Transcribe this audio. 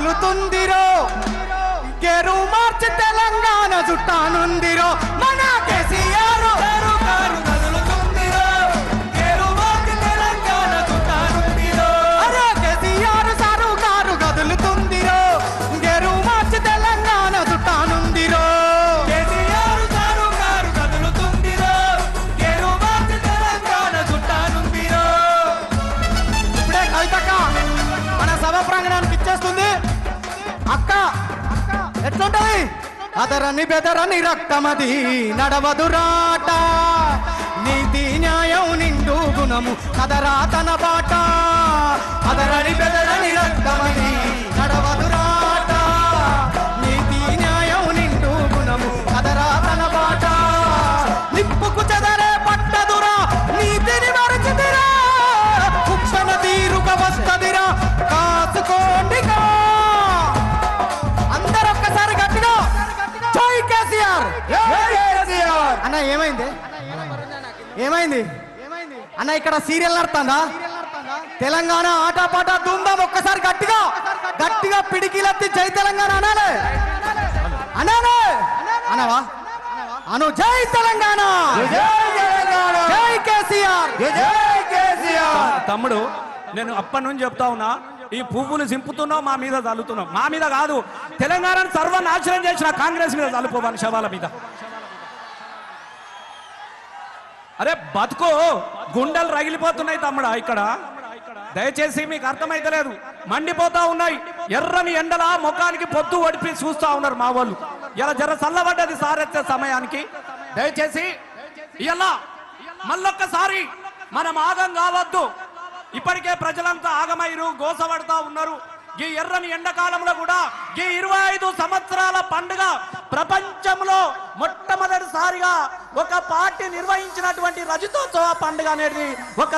కదులుతుందిరో గెరు మార్చి తెలంగాణ చుట్టానుందిరో మన కేసీఆర్ కదులుతుందిరో గెరు మార్చి తెలంగాణ చుట్టానుందిరో అరే KCR sir car కదులుతుందిరో గెరు మార్చి Telangana చుట్టానుందిరో KCR sir car కదులుతుందిరో గెరు మార్చి తెలంగాణ చుట్టానుందిరో ఇప్పుడే కవితక్క మన సభ ప్రాంగణానికి ఇచ్చేస్తుంది అక్క ఎట్లుంటది అదరని బెదరని రక్తమది నడవదురాట నీతి న్యాయం నిండు గుణము కదరా తన బాట అదరని బెదరని రక్తమది నడవదురాట నీతి న్యాయం నిండు గుణము కదరా తన బాట నిప్పుకు చెదరే పట్టదురా నీతిని మరచిదిరా కుక్షణ తీరుక వస్తదిరా కాసుకోండిగా అన్న ఏమైంది ఏమైంది అన్న ఇక్కడ సీరియల్ నడుతుందా తెలంగాణ ఆటపాట ధూమ్ధాం ఒక్కసారి గట్టిగా గట్టిగా పిడికిలెత్తి జై తెలంగాణ అనాలే అనాలే అనవా అను జై తెలంగాణ జై కేసీఆర్ తమ్ముడు నేను అప్పటి నుంచి చెప్తా ఉన్నా ఈ పువ్వులు సింపుతున్నావు మా మీద చల్లుతున్నావు మా మీద కాదు తెలంగాణను సర్వనాశనం చేసిన కాంగ్రెస్ మీద చల్లుకోవాలి శవాల మీద అరే బతుకు గుండెలు రగిలిపోతున్నాయి తమ్ముడా ఇక్కడ దయచేసి మీకు అర్థమైతలేదు మండిపోతా ఉన్నాయి ఎర్రని ఎండల ముఖానికి పొద్దు ఒడిపి చూస్తా ఉన్నారు మా వాళ్ళు ఇలా జర చల్లబడ్డది సారెత్తే సమయానికి దయచేసి ఇలా మళ్ళొక్కసారి మనం ఆగం కావద్దు ఇప్పటికే ప్రజలంతా ఆగమైరు గోసపడతా ఉన్నారు ఈ ఎర్రని ఎండాకాలంలో కూడా ఈ 25 సంవత్సరాల పండుగ ప్రపంచంలో మొట్టమొదటిసారిగా ఒక పార్టీ నిర్వహించినటువంటి రజతోత్సవ పండుగ అనేది ఒక